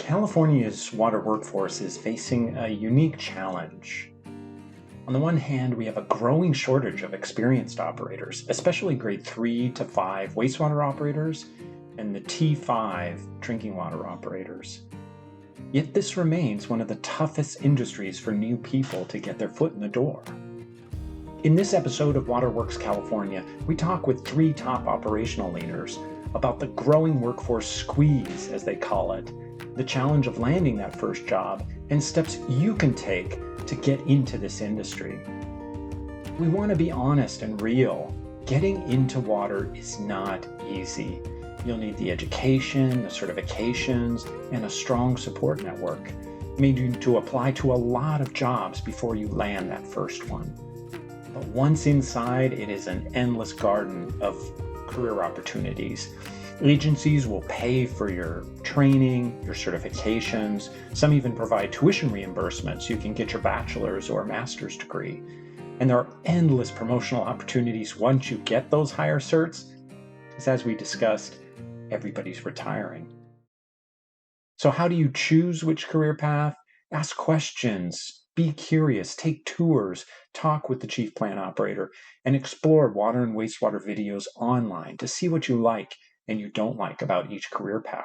California's water workforce is facing a unique challenge. On the one hand, we have a growing shortage of experienced operators, especially grade 3 to 5 wastewater operators and the T5 drinking water operators. Yet this remains one of the toughest industries for new people to get their foot in the door. In this episode of Waterworks California, we talk with 3 top operational leaders about the growing workforce squeeze, as they call it, the challenge of landing that first job, and steps you can take to get into this industry. We want to be honest and real. Getting into water is not easy. You'll need the education, the certifications, and a strong support network. You may need to apply to a lot of jobs before you land that first one. But once inside, it is an endless garden of career opportunities. Agencies will pay for your training, your certifications. Some even provide tuition reimbursements so you can get your bachelor's or master's degree. And there are endless promotional opportunities once you get those higher certs, because as we discussed, everybody's retiring. So how do you choose which career path? Ask questions, be curious, take tours, talk with the chief plant operator, and explore water and wastewater videos online to see what you like and you don't like about each career path.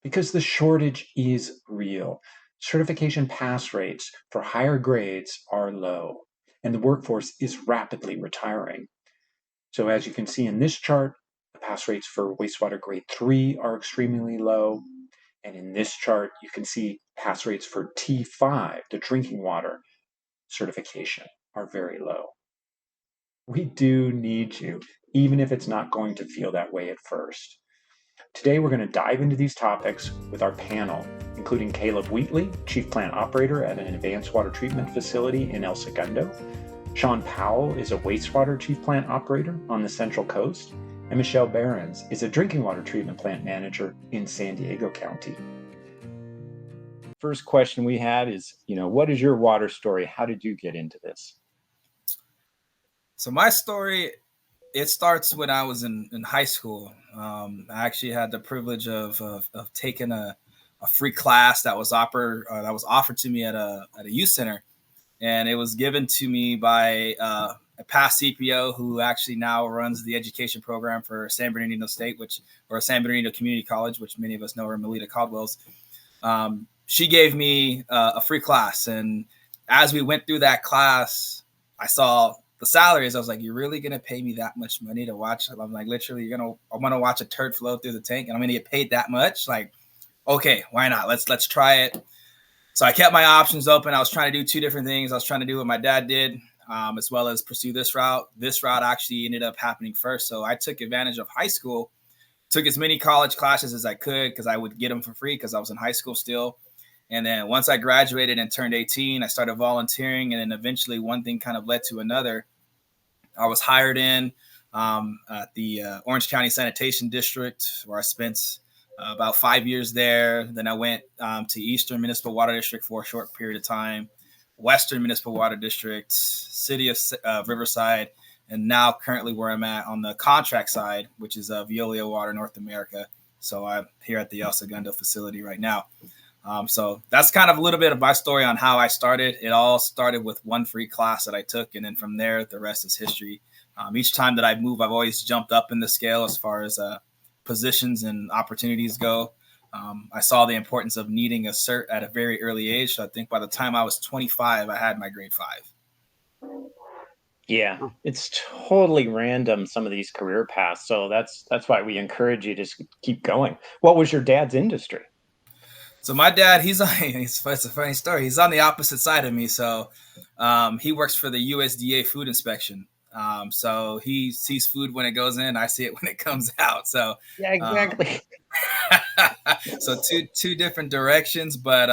Because the shortage is real. Certification pass rates for higher grades are low, and the workforce is rapidly retiring. So as you can see in this chart, the pass rates for wastewater grade 3 are extremely low. And in this chart, you can see pass rates for T5, the drinking water certification, are very low. We do need you, even if it's not going to feel that way at first. Today, we're going to dive into these topics with our panel, including Caleb Wheatley, Chief Plant Operator at an advanced water treatment facility in El Segundo. Sean Powell is a wastewater Chief Plant Operator on the Central Coast. And Michelle Berens is a drinking water treatment plant manager in San Diego County. First question we had is, what is your water story? How did you get into this? So my story, it starts when I was in high school. I actually had the privilege of taking a free class that was offered to me at a youth center, and it was given to me by a past CPO who actually now runs the education program for San Bernardino State, or San Bernardino Community College, which many of us know are Melita Caldwell's. She gave me a free class, and as we went through that class, I saw the salaries. I was like, "You're really gonna pay me that much money to watch?" I'm like, literally, I'm gonna watch a turd flow through the tank, and I'm gonna get paid that much. Like, okay, why not? Let's try it. So I kept my options open. I was trying to do 2 different things. I was trying to do what my dad did, as well as pursue this route. This route actually ended up happening first. So I took advantage of high school, took as many college classes as I could because I would get them for free because I was in high school still. And then once I graduated and turned 18, I started volunteering. And then eventually one thing kind of led to another. I was hired in at the Orange County Sanitation District, where I spent about 5 years there. Then I went to Eastern Municipal Water District for a short period of time, Western Municipal Water District, City of Riverside, and now currently where I'm at on the contract side, which is Veolia Water North America. So I'm here at the El Segundo facility right now. So that's kind of a little bit of my story on how I started. It all started with one free class that I took, and then from there, the rest is history. Each time that I move, I've always jumped up in the scale as far as positions and opportunities go. I saw the importance of needing a cert at a very early age. So I think by the time I was 25, I had my grade 5. Yeah, it's totally random, some of these career paths. So that's why we encourage you to keep going. What was your dad's industry? So my dad, it's a funny story. He's on the opposite side of me. So he works for the USDA food inspection. So he sees food when it goes in. I see it when it comes out. So yeah, exactly. So two different directions, but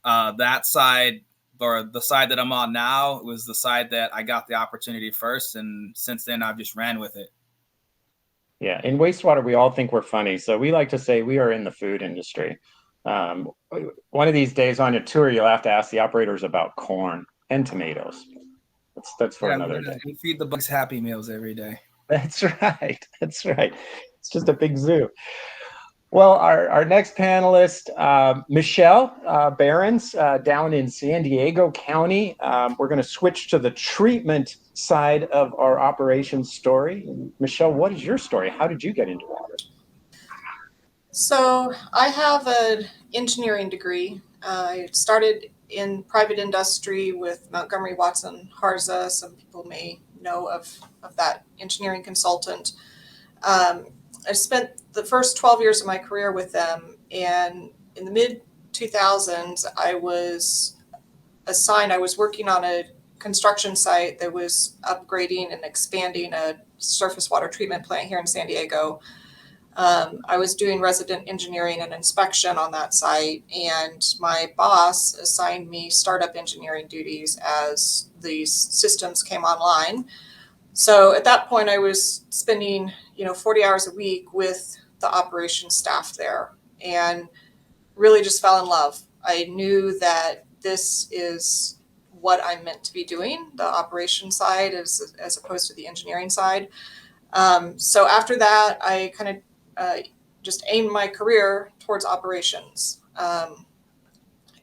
that side, or the side that I'm on now, was the side that I got the opportunity first. And since then, I've just ran with it. Yeah. In wastewater, we all think we're funny. So we like to say we are in the food industry. One of these days on your tour, you'll have to ask the operators about corn and tomatoes. That's for another day. We feed the bugs Happy Meals every day. That's right. It's just a big zoo. Well, our next panelist, Michelle Berens, down in San Diego County. We're going to switch to the treatment side of our operations story. Michelle, what is your story? How did you get into water? So I have an engineering degree. I started in private industry with Montgomery Watson Harza. Some people may know of that engineering consultant. Um, I spent the first 12 years of my career with them, and in the mid 2000s, I was assigned, I was working on a construction site that was upgrading and expanding a surface water treatment plant here in San Diego. I was doing resident engineering and inspection on that site, and my boss assigned me startup engineering duties as these systems came online. So at that point, I was spending 40 hours a week with the operations staff there, and really just fell in love. I knew that this is what I'm meant to be doing, the operation side as opposed to the engineering side. So after that, I kind of just aimed my career towards operations,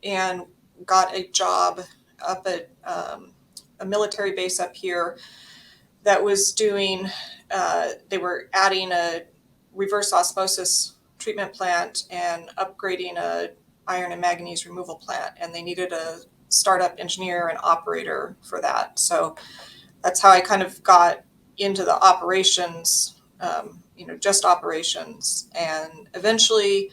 and got a job up at a military base up here that was doing, they were adding a reverse osmosis treatment plant and upgrading a iron and manganese removal plant, and they needed a startup engineer and operator for that. So that's how I kind of got into the operations, just operations, and eventually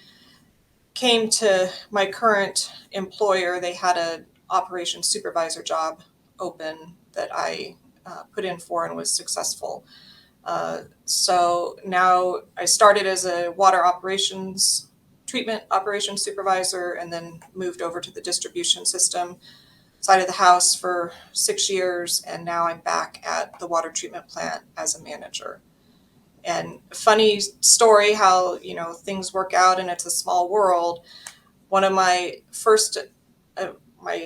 came to my current employer. They had an operations supervisor job open that I put in for and was successful. So now I started as a water operations treatment operations supervisor, and then moved over to the distribution system side of the house for 6 years, and now I'm back at the water treatment plant as a manager. And funny story how things work out, and it's a small world. One of my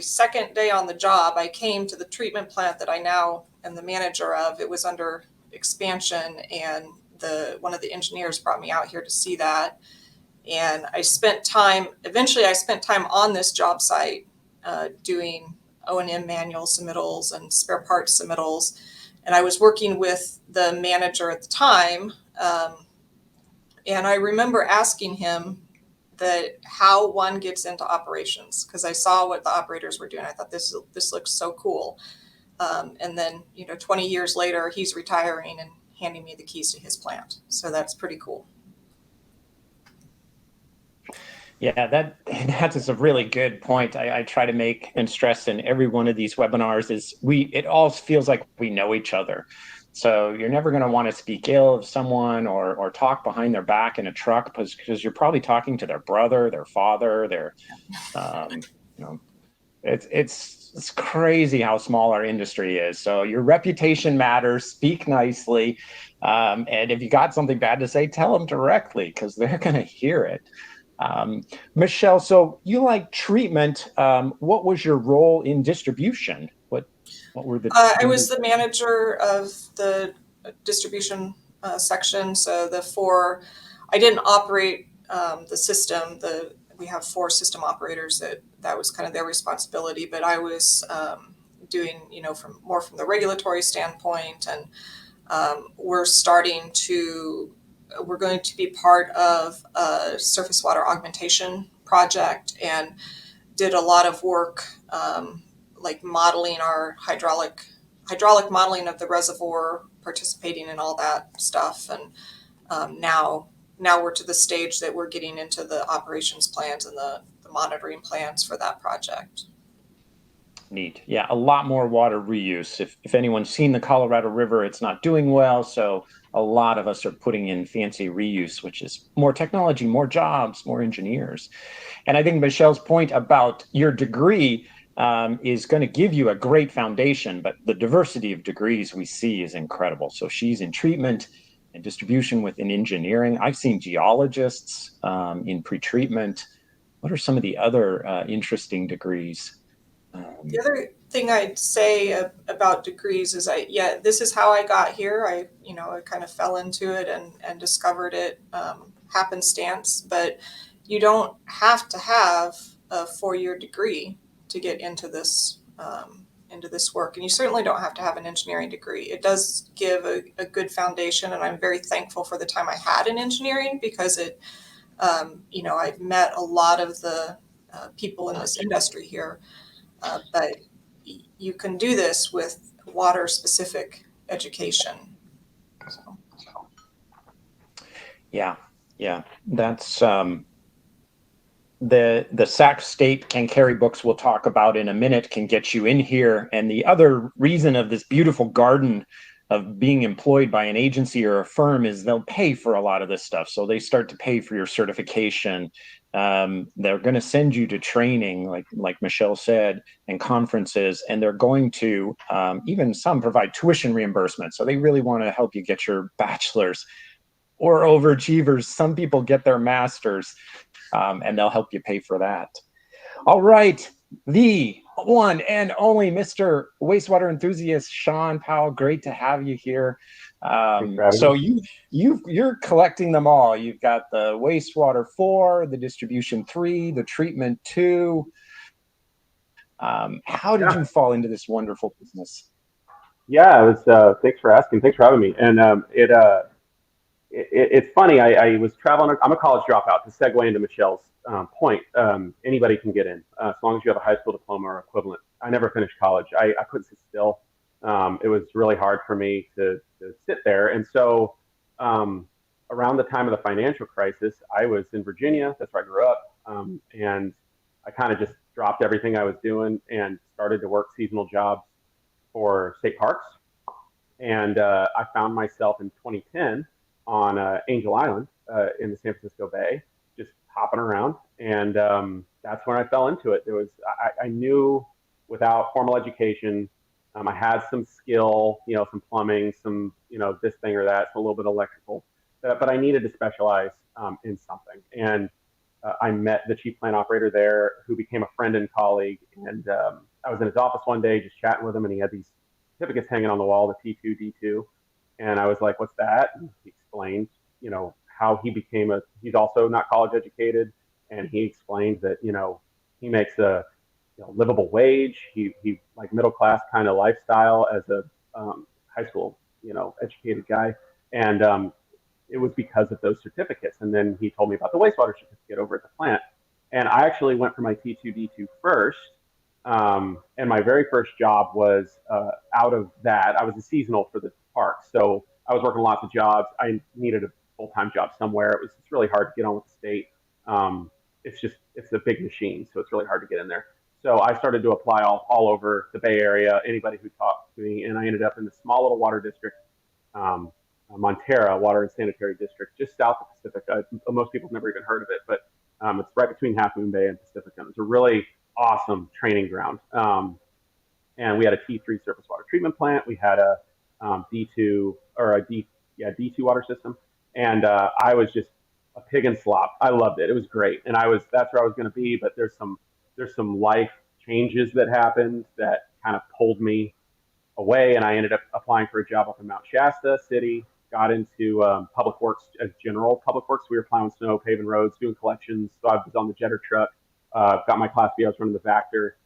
second day on the job, I came to the treatment plant that I now am the manager of. It was under expansion, and one of the engineers brought me out here to see that. And eventually I spent time on this job site, doing O&M manual submittals and spare parts submittals. And I was working with the manager at the time. And I remember asking him that how one gets into operations, because I saw what the operators were doing. I thought this looks so cool. And then 20 years later, he's retiring and handing me the keys to his plant. So that's pretty cool. Yeah, that is a really good point. I try to make and stress in every one of these webinars is it all feels like we know each other. So you're never going to want to speak ill of someone or talk behind their back in a truck because you're probably talking to their brother, their father, it's crazy how small our industry is. So your reputation matters. Speak nicely, and if you got something bad to say, tell them directly because they're going to hear it. Michelle, so you like treatment. What was your role in distribution? What were the? I was the manager of the distribution section. So I didn't operate the system. We have 4 system operators that was kind of their responsibility. But I was doing, from the regulatory standpoint, and we're going to be part of a surface water augmentation project, and did a lot of work, like modeling our hydraulic modeling of the reservoir, participating in all that stuff. And now we're to the stage that we're getting into the operations plans and the monitoring plans for that project. Neat. Yeah, a lot more water reuse. If anyone's seen the Colorado River, it's not doing well. So a lot of us are putting in fancy reuse, which is more technology, more jobs, more engineers. And I think Michelle's point about your degree is going to give you a great foundation, but the diversity of degrees we see is incredible. So she's in treatment and distribution within engineering. I've seen geologists in pretreatment. What are some of the other interesting degrees? The other thing I'd say about degrees is this is how I got here. I kind of fell into it and discovered it happenstance, but you don't have to have a 4-year degree to get into this work, and you certainly don't have to have an engineering degree. It does give a good foundation, and I'm very thankful for the time I had in engineering, because it, I've met a lot of the people in this industry here, but you can do this with water specific education. So. Yeah, that's the Sac State and carry books we'll talk about in a minute can get you in here. And the other reason of this beautiful garden of being employed by an agency or a firm is they'll pay for a lot of this stuff. So they start to pay for your certification. They're going to send you to training, like Michelle said, and conferences, and they're going to even some provide tuition reimbursement. So they really want to help you get your bachelor's, or overachievers. Some people get their master's, and they'll help you pay for that. All right, the one and only Mr. Wastewater Enthusiast, Sean Powell. Great to have you here. So you're collecting them all. You've got the wastewater 4, the distribution 3, the treatment 2. How did you fall into this wonderful business? Yeah, it was. Thanks for asking. Thanks for having me. And it's funny. I was traveling. I'm a college dropout. To segue into Michelle's point, anybody can get in as long as you have a high school diploma or equivalent. I never finished college. I couldn't sit still. It was really hard for me to sit there. And so around the time of the financial crisis, I was in Virginia. That's where I grew up. And I kind of just dropped everything I was doing and started to work seasonal jobs for state parks. And I found myself in 2010 on Angel Island in the San Francisco Bay, just hopping around. And that's when I fell into it. I knew without formal education, I had some skill, some plumbing, some, this thing or that, so a little bit of electrical, but I needed to specialize in something. And I met the chief plant operator there, who became a friend and colleague. And I was in his office one day just chatting with him, and he had these certificates hanging on the wall, the T2, D2. And I was like, what's that? And he explained, how he became he's also not college educated. And he explained that, he makes a livable wage. He like middle class kind of lifestyle as a high school, educated guy. And it was because of those certificates. And then he told me about the wastewater certificate over at the plant. And I actually went for my T2, D2 first. And my very first job was out of that. I was a seasonal for the park. So I was working lots of jobs. I needed a full-time job somewhere. It's really hard to get on with the state. It's a big machine. So it's really hard to get in there. So I started to apply all over the Bay Area, anybody who talked to me. And I ended up in the small little water district, Montera Water and Sanitary District, just south of Pacifica. Most people have never even heard of it, but it's right between Half Moon Bay and Pacifica. It's a really awesome training ground. And we had a T3 surface water treatment plant. We had a D2 D2 water system. And I was just a pig in slop. I loved it. It was great. And that's where I was going to be. But there's some life changes that happened that kind of pulled me away. And I ended up applying for a job up in Mount Shasta City, got into public works, general public works. We were plowing snow, paving roads, doing collections. So I was on the jetter truck. Got my Class B. I was running the Vector.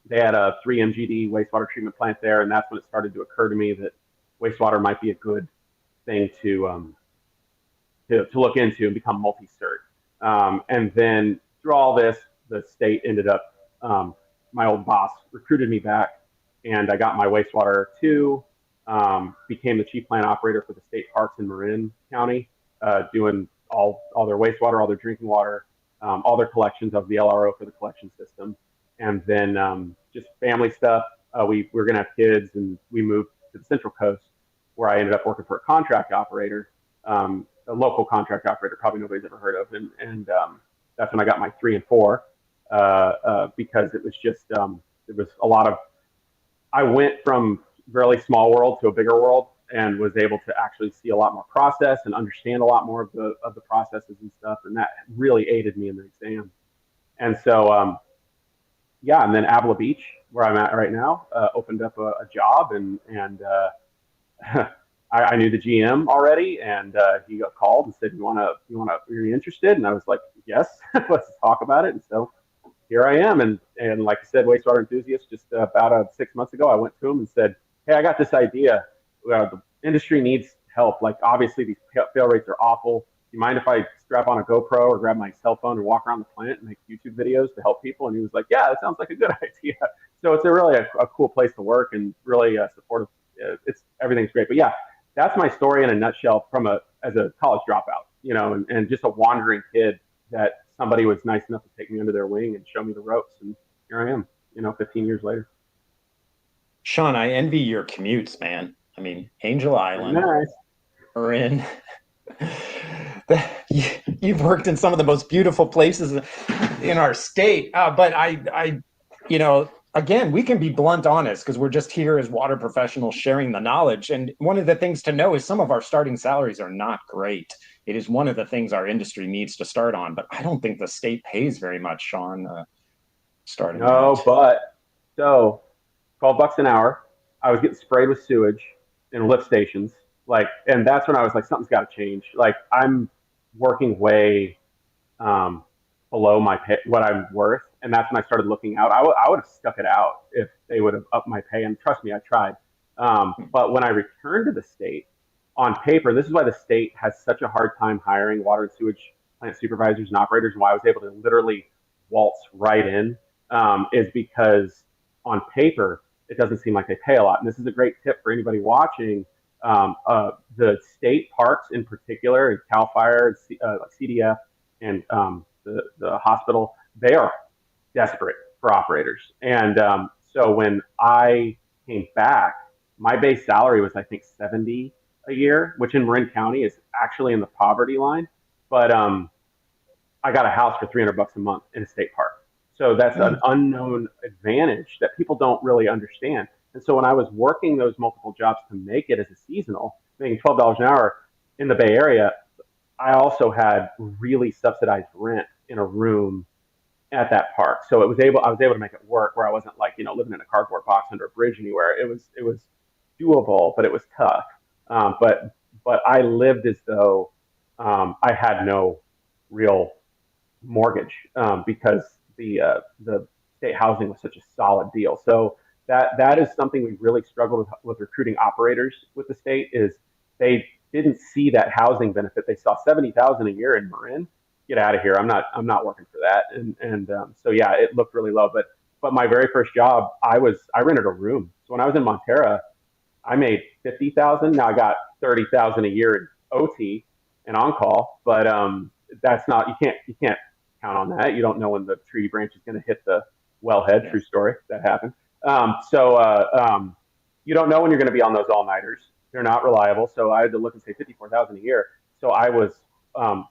They had a 3 MGD wastewater treatment plant there, and that's when it started to occur to me that wastewater might be a good thing to look into and become multi-cert. And then through all this, the state ended up, my old boss recruited me back, and I got my wastewater 2, became the chief plant operator for the state parks in Marin County, doing all their wastewater, all their drinking water, all their collections. Of the LRO for the collection system. And then just family stuff. We were going to have kids, and we moved to the Central Coast, where I ended up working for a contract operator, a local contract operator, probably nobody's ever heard of. And that's when I got my 3 and 4, because it was just, it was a lot of, I went from really small world to a bigger world, and was able to actually see a lot more process and understand a lot more of the processes and stuff. And that really aided me in the exam. And so, and then Avila Beach, where I'm at right now, opened up a job, and I knew the GM already, and he got called and said, are you interested? And I was like, yes, let's talk about it. And so here I am. And like I said, wastewater enthusiast, just about 6 months ago, I went to him and said, hey, I got this idea. The industry needs help. Like, obviously, these fail rates are awful. Do you mind if I strap on a GoPro or grab my cell phone and walk around the plant and make YouTube videos to help people? And he was like, yeah, that sounds like a good idea. So it's really a cool place to work and really supportive. Everything's great. But yeah, that's my story in a nutshell as a college dropout, and just a wandering kid that somebody was nice enough to take me under their wing and show me the ropes. And here I am, 15 years later. Sean, I envy your commutes, man. I mean, Angel Island, nice. Berens. You've worked in some of the most beautiful places in our state. But again, we can be blunt honest because we're just here as water professionals sharing the knowledge. And one of the things to know is some of our starting salaries are not great. It is one of the things our industry needs to start on, but I don't think the state pays very much, Sean, starting out. But so $12 an hour, I was getting sprayed with sewage in lift stations. And that's when I was like, something's got to change. Like, I'm working way below my pay, what I'm worth. And that's when I started looking out. I would have stuck it out if they would have upped my pay. And trust me, I tried. But when I returned to the state, on paper, this is why the state has such a hard time hiring water and sewage plant supervisors and operators, and why I was able to literally waltz right in, is because on paper, it doesn't seem like they pay a lot. And this is a great tip for anybody watching. The state parks in particular, CAL FIRE, CDF, and the hospital, they are desperate for operators. And so when I came back, my base salary was, I think, $70 a year, which in Marin County is actually in the poverty line. But I got a house for $300 a month in a state park. So that's an unknown advantage that people don't really understand. And so when I was working those multiple jobs to make it as a seasonal, making $12 an hour in the Bay Area, I also had really subsidized rent in a room at that park. So I was able to make it work where I wasn't like, living in a cardboard box under a bridge anywhere. It was doable, but it was tough. But I lived as though I had no real mortgage because the state housing was such a solid deal. So that is something we really struggled with recruiting operators with the state, is they didn't see that housing benefit. They saw $70,000 a year in Marin. Get out of here! I'm not working for that. And so yeah, it looked really low. But my very first job, I rented a room. So when I was in Montera, I made $50,000. Now I got $30,000 a year in OT and on call. But that's not, you can't count on that. You don't know when the tree branch is going to hit the wellhead. True story, that happened. So you don't know when you're going to be on those all-nighters. They're not reliable. So I had to look and say $54,000 a year. So I was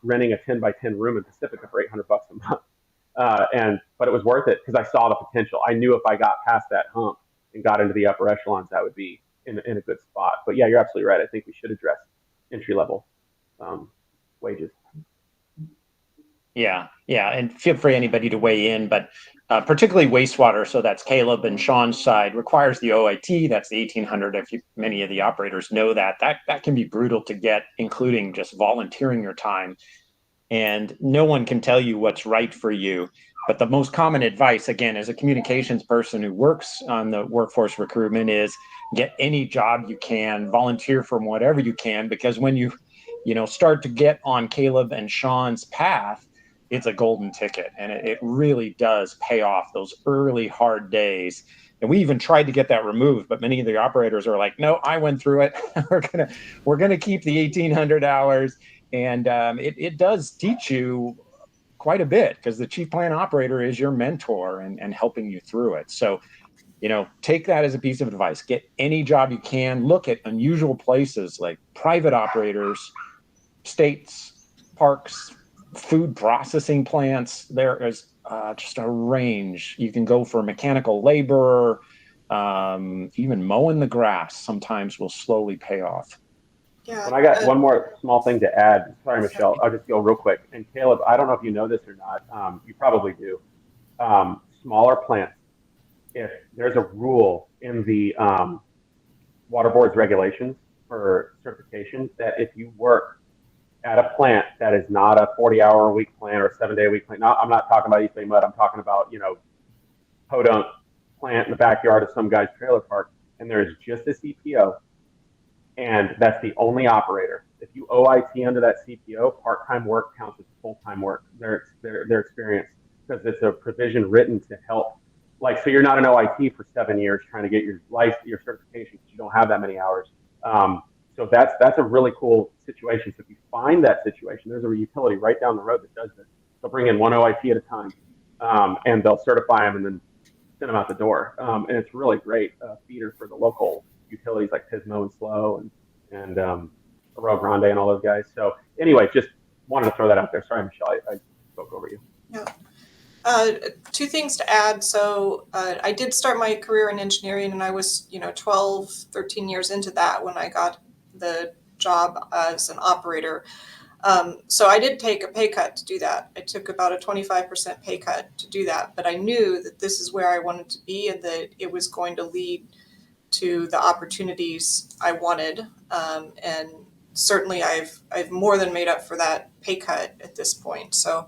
renting a 10 by 10 room in Pacifica for $800 a month. But it was worth it because I saw the potential. I knew if I got past that hump and got into the upper echelons, I would be in a good spot. But yeah, you're absolutely right. I think we should address entry-level wages. Yeah, and feel free anybody to weigh in, but particularly wastewater, so that's Caleb and Sean's side, requires the OIT. That's the 1800. Many of the operators know that can be brutal to get, including just volunteering your time. And no one can tell you what's right for you. But the most common advice, again, as a communications person who works on the workforce recruitment, is get any job you can, volunteer from whatever you can, because when you start to get on Caleb and Sean's path, it's a golden ticket, and it really does pay off those early hard days. And we even tried to get that removed, but many of the operators are like, no, I went through it. we're gonna keep the 1800 hours. And it does teach you quite a bit, because the chief plant operator is your mentor and helping you through it. So, take that as a piece of advice. Get any job you can. Look at unusual places like private operators, states, parks, food processing plants. There is just a range. You can go for mechanical labor, even mowing the grass sometimes will slowly pay off. Yeah. And I got one more small thing to add. Sorry, Michelle. I'll just go real quick. And Caleb, I don't know if you know this or not. You probably do. Smaller plants, if there's a rule in the water board's regulations for certification that if you work at a plant that is not a 40-hour-a-week plant or a 7-day-a-week plant, I'm not talking about East Bay Mud. I'm talking about, podunk plant in the backyard of some guy's trailer park, and there is just a CPO, and that's the only operator. If you OIT under that CPO, part-time work counts as full-time work. Their experience, because it's a provision written to help. Like, so you're not an OIT for 7 years trying to get your certification because you don't have that many hours. So that's a really cool situation. So if you find that situation, there's a utility right down the road that does this. They'll bring in one OIT at a time, and they'll certify them and then send them out the door. And it's really great feeder for the local utilities like Pismo and Slow and Rio Grande and all those guys. So anyway, just wanted to throw that out there. Sorry, Michelle, I spoke over you. Yeah. Two things to add. So I did start my career in engineering, and I was 12, 13 years into that when I got the job as an operator. So I did take a pay cut to do that. I took about a 25% pay cut to do that, but I knew that this is where I wanted to be and that it was going to lead to the opportunities I wanted. And certainly I've more than made up for that pay cut at this point. So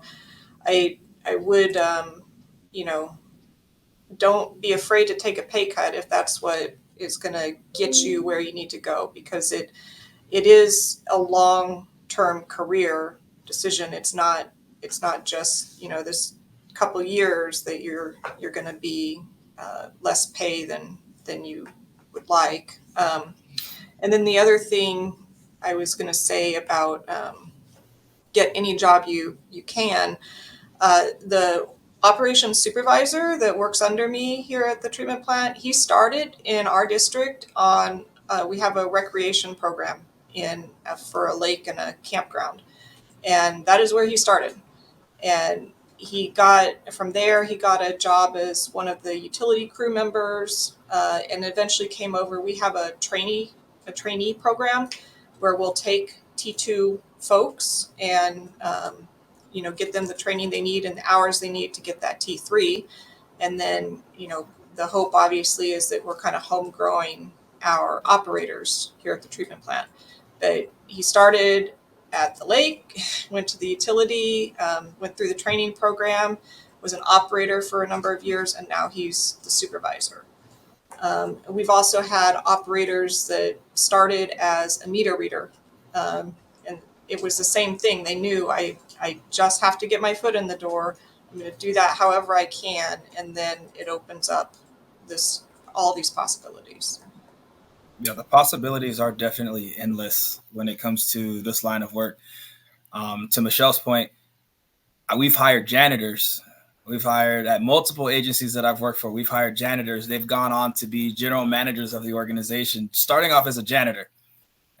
I would, don't be afraid to take a pay cut if that's what is going to get you where you need to go, because it is a long-term career decision. It's not just, this couple years that you're going to be less pay than you would like. And then the other thing I was going to say about get any job you can, the operations supervisor that works under me here at the treatment plant, he started in our district on, we have a recreation program for a lake and a campground. And that is where he started. And from there, he got a job as one of the utility crew members, and eventually came over. We have a trainee program where we'll take T2 folks and, get them the training they need and the hours they need to get that T3. And then, the hope obviously is that we're kind of home growing our operators here at the treatment plant. But he started at the lake, went to the utility, went through the training program, was an operator for a number of years, and now he's the supervisor. We've also had operators that started as a meter reader, and it was the same thing. They knew I just have to get my foot in the door. I'm going to do that however I can, and then it opens up all these possibilities. Yeah, the possibilities are definitely endless when it comes to this line of work. To Michelle's point, we've hired janitors. We've hired at multiple agencies that I've worked for. We've hired janitors. They've gone on to be general managers of the organization, starting off as a janitor.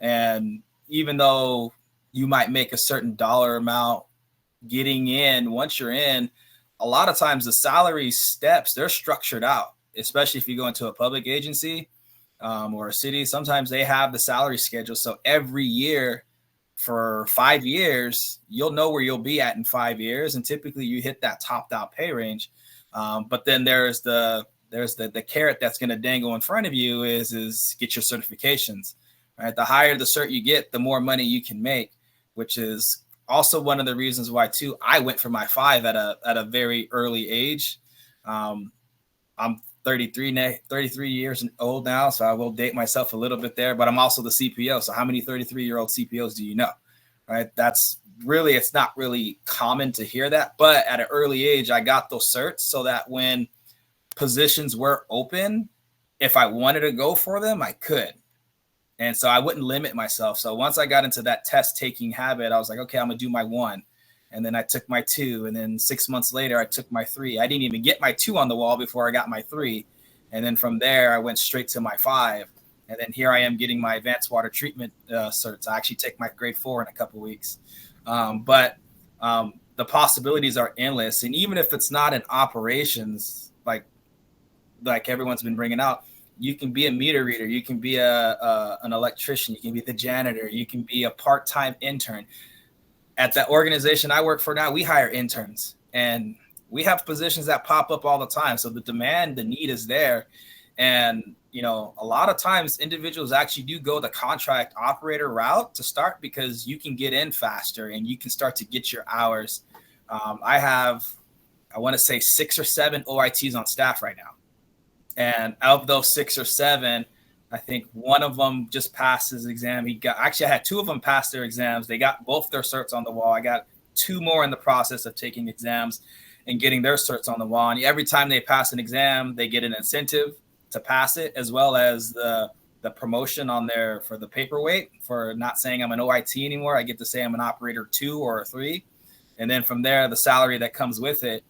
And even though you might make a certain dollar amount getting in, once you're in, a lot of times the salary steps, they're structured out, especially if you go into a public agency or a city. Sometimes they have the salary schedule. So every year for 5 years, you'll know where you'll be at in 5 years. And typically you hit that topped out pay range. But then there's the carrot that's going to dangle in front of you is get your certifications, right? The higher the cert you get, the more money you can make, which is also one of the reasons why too, I went for my 5 at a very early age. I'm 33 years old now, so I will date myself a little bit there, but I'm also the CPO. So how many 33-year-old CPOs do you know, right? It's not really common to hear that, but at an early age, I got those certs so that when positions were open, if I wanted to go for them, I could. And so I wouldn't limit myself. So once I got into that test taking habit, I was like, okay, I'm gonna do my 1. And then I took my 2. And then 6 months later, I took my 3. I didn't even get my 2 on the wall before I got my 3. And then from there, I went straight to my 5. And then here I am getting my advanced water treatment certs. I actually take my grade 4 in a couple of weeks. But the possibilities are endless. And even if it's not in operations, like everyone's been bringing out, you can be a meter reader. You can be an electrician. You can be the janitor. You can be a part-time intern. At the organization I work for now, we hire interns, and we have positions that pop up all the time. So the need is there. And a lot of times individuals actually do go the contract operator route to start because you can get in faster and you can start to get your hours. I want to say 6 or 7 OITs on staff right now. And of those 6 or 7, I think one of them just passed his exam. I had 2 of them pass their exams. They got both their certs on the wall. I got 2 more in the process of taking exams and getting their certs on the wall. And every time they pass an exam, they get an incentive to pass it, as well as the promotion on there for the paperweight for not saying I'm an OIT anymore. I get to say I'm an operator 2 or a 3. And then from there, the salary that comes with it.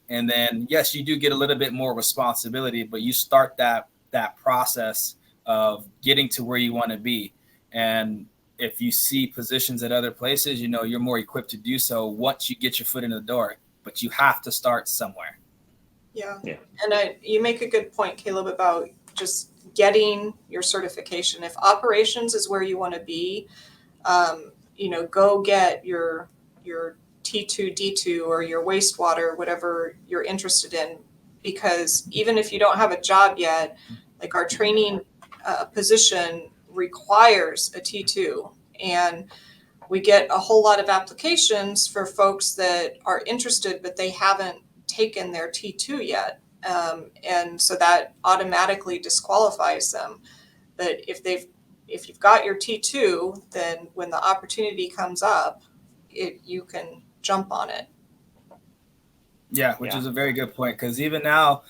And then, yes, you do get a little bit more responsibility, but you start that process of getting to where you want to be. And if you see positions at other places, you're more equipped to do so once you get your foot in the door. But you have to start somewhere. Yeah. And you make a good point, Caleb, about just getting your certification. If operations is where you want to be, go get your T2, D2, or your wastewater, whatever you're interested in. Because even if you don't have a job yet, like our training position requires a T2. And we get a whole lot of applications for folks that are interested, but they haven't taken their T2 yet. And so that automatically disqualifies them. But if you've got your T2, then when the opportunity comes up, you can jump on it. Yeah, which is a very good point, because even now,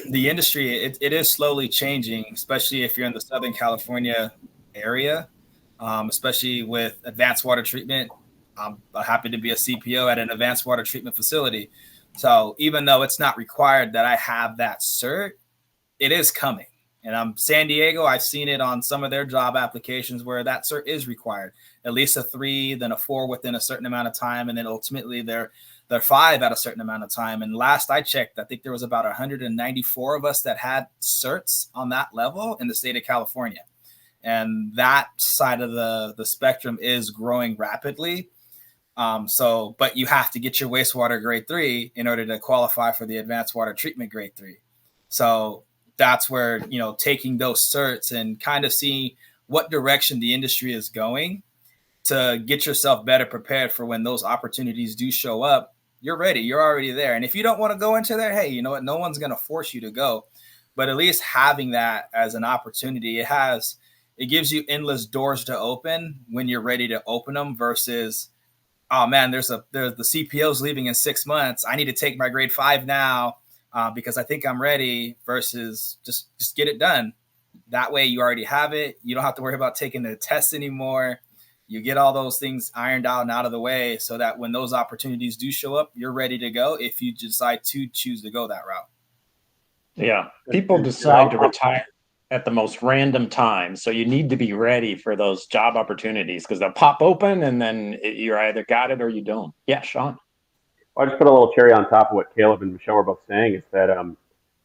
the industry, it is slowly changing, especially if you're in the Southern California area, especially with advanced water treatment. I'm happy to be a CPO at an advanced water treatment facility. So even though it's not required that I have that cert, it is coming. And San Diego, I've seen it on some of their job applications where that cert is required, at least a 3, then a 4 within a certain amount of time. And then ultimately they're 5 at a certain amount of time. And last I checked, I think there was about 194 of us that had certs on that level in the state of California. And that side of the spectrum is growing rapidly. But you have to get your wastewater grade 3 in order to qualify for the advanced water treatment grade 3. So that's where, taking those certs and kind of seeing what direction the industry is going to get yourself better prepared for when those opportunities do show up. You're ready. You're already there. And if you don't want to go into there, hey, you know what? No one's going to force you to go. But at least having that as an opportunity, it gives you endless doors to open when you're ready to open them versus, oh man, there's the CPO's leaving in 6 months. I need to take my grade 5 now because I think I'm ready, versus just get it done. That way you already have it. You don't have to worry about taking the test anymore. You get all those things ironed out and out of the way so that when those opportunities do show up, you're ready to go if you decide to choose to go that route. Yeah. People decide to retire at the most random time. So you need to be ready for those job opportunities because they'll pop open and then you either got it or you don't. Yeah, Sean. I'll just put a little cherry on top of what Caleb and Michelle were both saying is that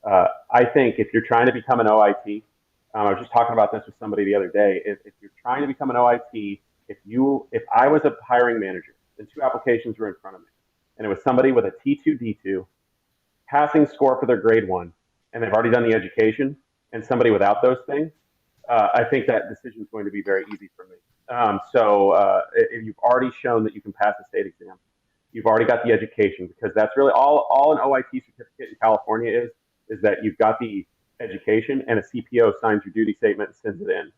I think if you're trying to become an OIT, I was just talking about this with somebody the other day. If you're trying to become an OIT, if I was a hiring manager and 2 applications were in front of me and it was somebody with a T2, D2, passing score for their grade 1, and they've already done the education, and somebody without those things, I think that decision is going to be very easy for me. If you've already shown that you can pass the state exam, you've already got the education, because that's really all an OIT certificate in California is that you've got the education and a CPO signs your duty statement and sends it in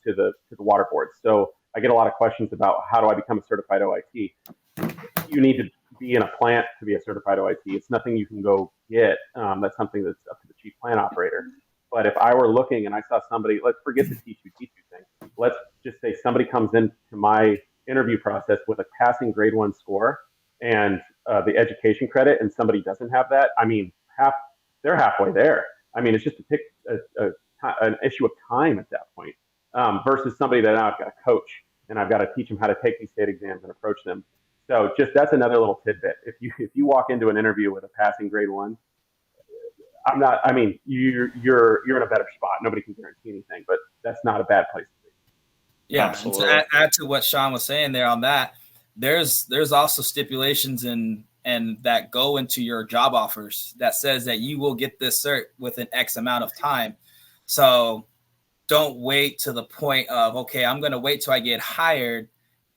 to the water board. So I get a lot of questions about how do I become a certified OIT. You need to be in a plant to be a certified OIT. It's nothing you can go get. That's something that's up to the chief plant operator. But if I were looking and I saw somebody, let's forget the T2, D2 thing. Let's just say somebody comes into my interview process with a passing grade 1 score and the education credit, and somebody doesn't have that. I mean, they're halfway there. I mean, it's just an issue of time at that point versus somebody that now I've got to coach and I've got to teach them how to take these state exams and approach them. So that's another little tidbit. If you walk into an interview with a passing grade 1, you're in a better spot. Nobody can guarantee anything, but that's not a bad place to be. Yeah. Absolutely. To add to what Sean was saying there on that, there's also stipulations and that go into your job offers that says that you will get this cert within X amount of time. So don't wait to the point of, okay, I'm going to wait till I get hired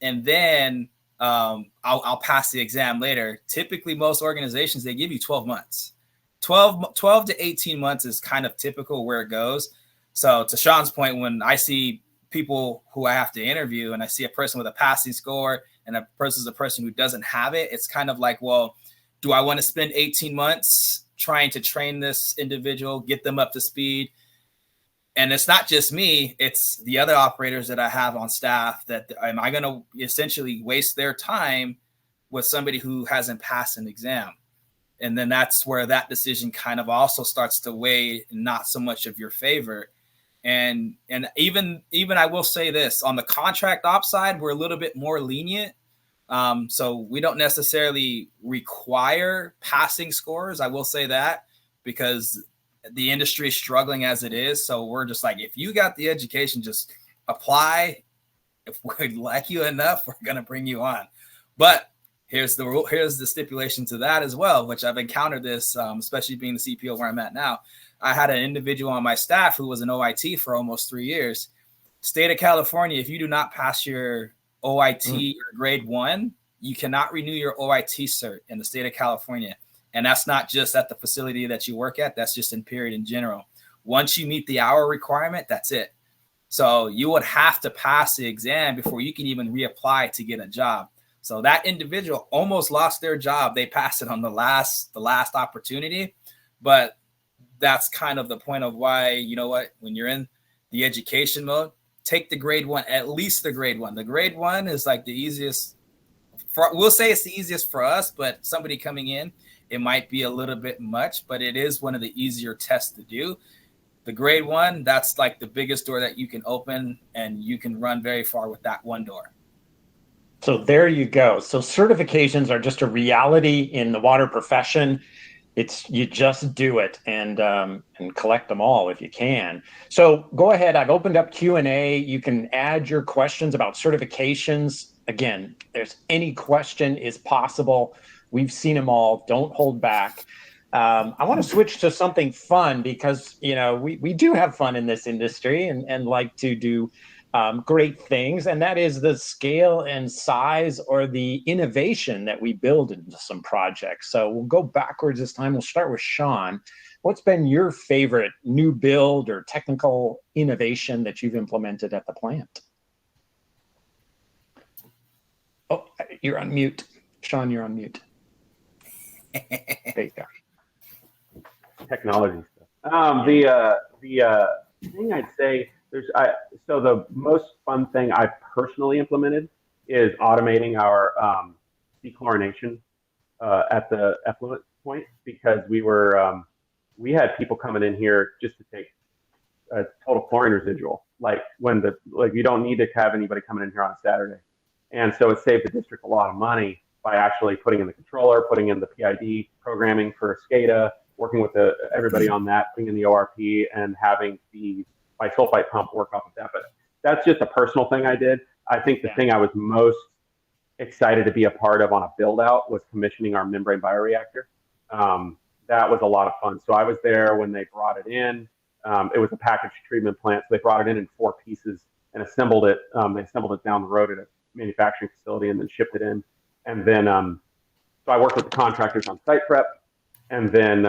and then I'll pass the exam later. Typically, most organizations, they give you 12 months. 12 to 18 months is kind of typical where it goes. So to Sean's point, when I see people who I have to interview and I see a person with a passing score and a person who doesn't have it, it's kind of like, well, do I want to spend 18 months trying to train this individual, get them up to speed? And it's not just me, it's the other operators that I have on staff. That am I going to essentially waste their time with somebody who hasn't passed an exam? And then that's where that decision kind of also starts to weigh not so much of your favor. And even I will say this, on the contract ops side, we're a little bit more lenient. So we don't necessarily require passing scores. I will say that, because the industry is struggling as it is. So we're just like, if you got the education, just apply. If we like you enough, we're going to bring you on. But here's the rule. Here's the stipulation to that as well, which I've encountered this, especially being the CPO where I'm at now. I had an individual on my staff who was an OIT for almost 3 years. State of California, if you do not pass your OIT or grade 1, you cannot renew your OIT cert in the state of California. And that's not just at the facility that you work at. That's just in period in general. Once you meet the hour requirement, that's it. So you would have to pass the exam before you can even reapply to get a job. So that individual almost lost their job. They passed it on the last opportunity. But that's kind of the point of why, you know what, when you're in the education mode, take the grade 1, at least the grade 1. The grade 1 is like the easiest. We'll say it's the easiest for us, but somebody coming in, it might be a little bit much, but it is one of the easier tests to do. The grade 1, that's like the biggest door that you can open, and you can run very far with that one door. So there you go. So certifications are just a reality in the water profession. It's, you just do it and collect them all if you can. So go ahead. I've opened up Q&A. You can add your questions about certifications. Again, there's any question is possible. We've seen them all. Don't hold back. I want to switch to something fun, because, you know, we do have fun in this industry and like to do great things. And that is the scale and size, or the innovation that we build into some projects. So we'll go backwards this time. We'll start with Sean. What's been your favorite new build or technical innovation that you've implemented at the plant? Oh, you're on mute. Sean, you're on mute. There you go. Technology stuff. The thing I'd say, so the most fun thing I personally implemented is automating our dechlorination at the effluent point, because we had people coming in here just to take a total chlorine residual, like you don't need to have anybody coming in here on a Saturday. And so it saved the district a lot of money by actually putting in the controller, putting in the PID programming for SCADA, working with everybody on that, putting in the ORP, and having the bisulfite pump work off of that. But that's just a personal thing I did. I think the thing I was most excited to be a part of on a build out was commissioning our membrane bioreactor. That was a lot of fun. So I was there when they brought it in. It was a package treatment plant. So they brought it in 4 pieces and assembled it. They assembled it down the road at a manufacturing facility and then shipped it in. And then, so I worked with the contractors on site prep, and then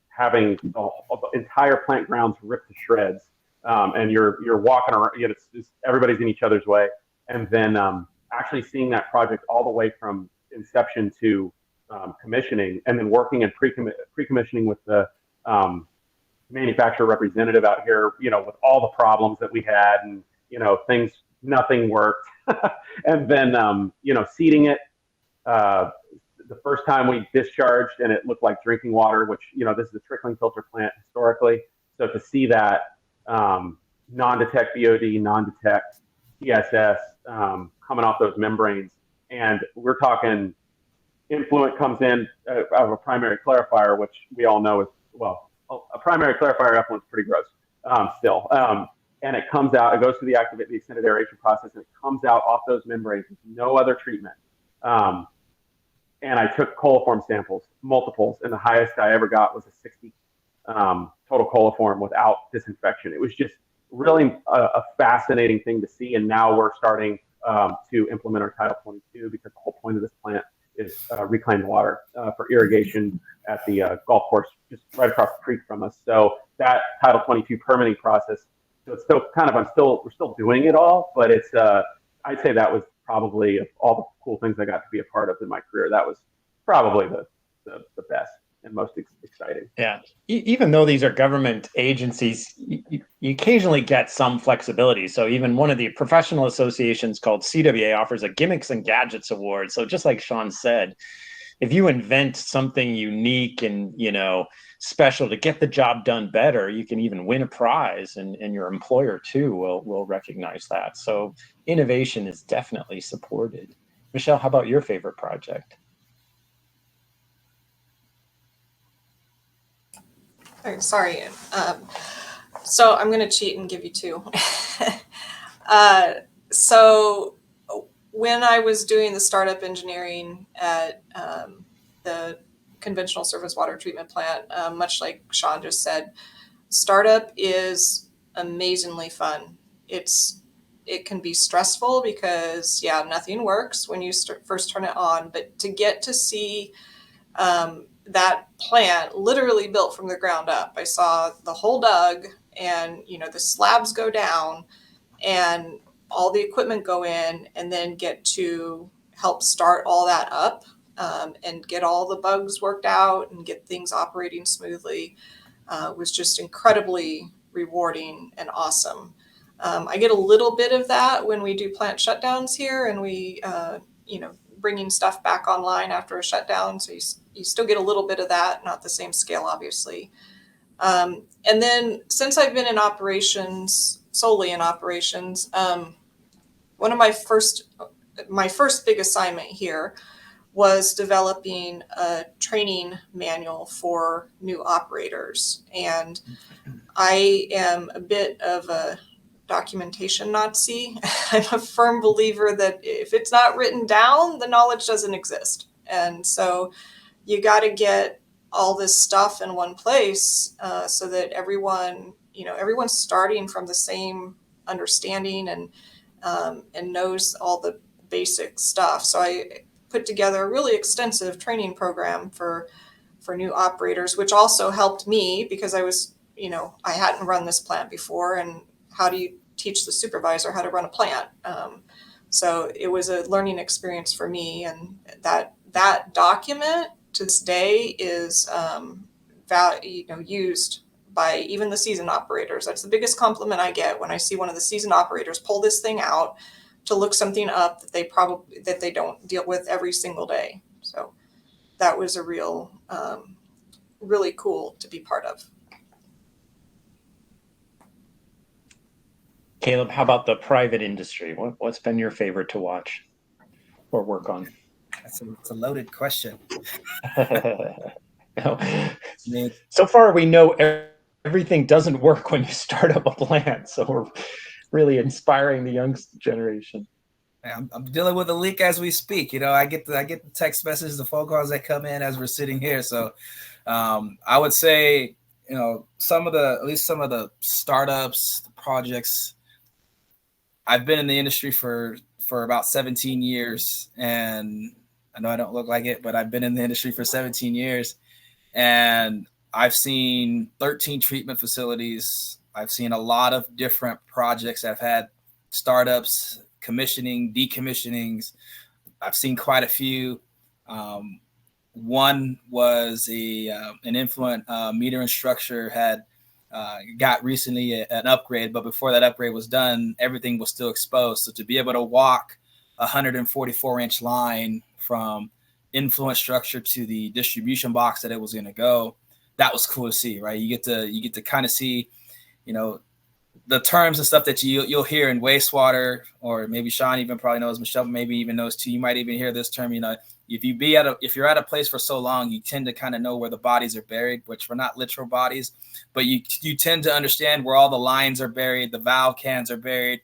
having the entire plant grounds ripped to shreds. And you're walking around, it's just, everybody's in each other's way. And then actually seeing that project all the way from inception to commissioning, and then working and pre-commissioning with the manufacturer representative out here, you know, with all the problems that we had, and, you know, nothing worked. And then, you know, seeding it. The first time we discharged and it looked like drinking water, which, you know, this is a trickling filter plant historically. So to see that non-detect BOD, non-detect TSS coming off those membranes, and we're talking influent comes in of a primary clarifier, which we all know is, well, a primary clarifier effluent is pretty gross still. And it comes out, it goes through the extended aeration process, and it comes out off those membranes with no other treatment. And I took coliform samples, multiples, and the highest I ever got was a total coliform without disinfection. It was just really a fascinating thing to see. And now we're starting to implement our Title 22 because the whole point of this plant is reclaimed water for irrigation at the golf course just right across the creek from us. So that Title 22 permitting process, so it's still kind of, we're still doing it all, but it's, I'd say that was probably, of all the cool things I got to be a part of in my career, that was probably the best and most exciting. Yeah. Even though these are government agencies, you occasionally get some flexibility. So even one of the professional associations called CWA offers a Gimmicks and Gadgets Award. So just like Sean said, if you invent something unique and, special to get the job done better, you can even win a prize, and your employer too will recognize that. So innovation is definitely supported. Michelle, how about your favorite project? Sorry. So I'm going to cheat and give you two. So when I was doing the startup engineering at the conventional surface water treatment plant, much like Sean just said, startup is amazingly fun. It can be stressful because, nothing works when you first turn it on, but to get to see that plant literally built from the ground up. I saw the hole dug and, the slabs go down and all the equipment go in, and then get to help start all that up and get all the bugs worked out and get things operating smoothly was just incredibly rewarding and awesome. I get a little bit of that when we do plant shutdowns here and we, bringing stuff back online after a shutdown. So you still get a little bit of that, not the same scale, obviously. And then since I've been in operations, solely in operations, one of my first big assignment here was developing a training manual for new operators. And I am a bit of a documentation Nazi. I'm a firm believer that if it's not written down, the knowledge doesn't exist. And so you got to get all this stuff in one place so that everyone's starting from the same understanding and knows all the basic stuff. So I put together a really extensive training program for new operators, which also helped me because I was, I hadn't run this plant before, and how do you teach the supervisor how to run a plant? So it was a learning experience for me, and that document to this day is used by even the seasoned operators. That's the biggest compliment I get when I see one of the seasoned operators pull this thing out to look something up that they don't deal with every single day. So that was a real, really cool to be part of. Caleb, how about the private industry? What's been your favorite to watch or work on? It's a loaded question. So far, we know everything doesn't work when you start up a plant. So we're really inspiring the young generation. I'm dealing with a leak as we speak. I get the text messages, the phone calls that come in as we're sitting here. So I would say, at least some of the startups, the projects. I've been in the industry for about 17 years, and I know I don't look like it, but I've been in the industry for 17 years, and I've seen 13 treatment facilities. I've seen a lot of different projects that have had startups, commissioning, decommissionings. I've seen quite a few. One was an influent meter and structure had got recently an upgrade, but before that upgrade was done, everything was still exposed. So to be able to walk a 144-inch line from influent structure to the distribution box that it was going to go, that was cool to see, right? You get to kind of see, the terms and stuff that you'll hear in wastewater, or maybe Sean even probably knows, Michelle maybe even knows too. You might even hear this term, if you're at a place for so long, you tend to kind of know where the bodies are buried, which were not literal bodies, but you tend to understand where all the lines are buried, the valve cans are buried.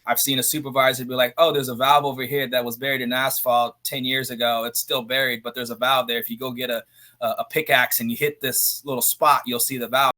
I've seen a supervisor be like, oh, there's a valve over here that was buried in asphalt 10 years ago. It's still buried, but there's a valve there. If you go get a pickaxe and you hit this little spot, you'll see the valve.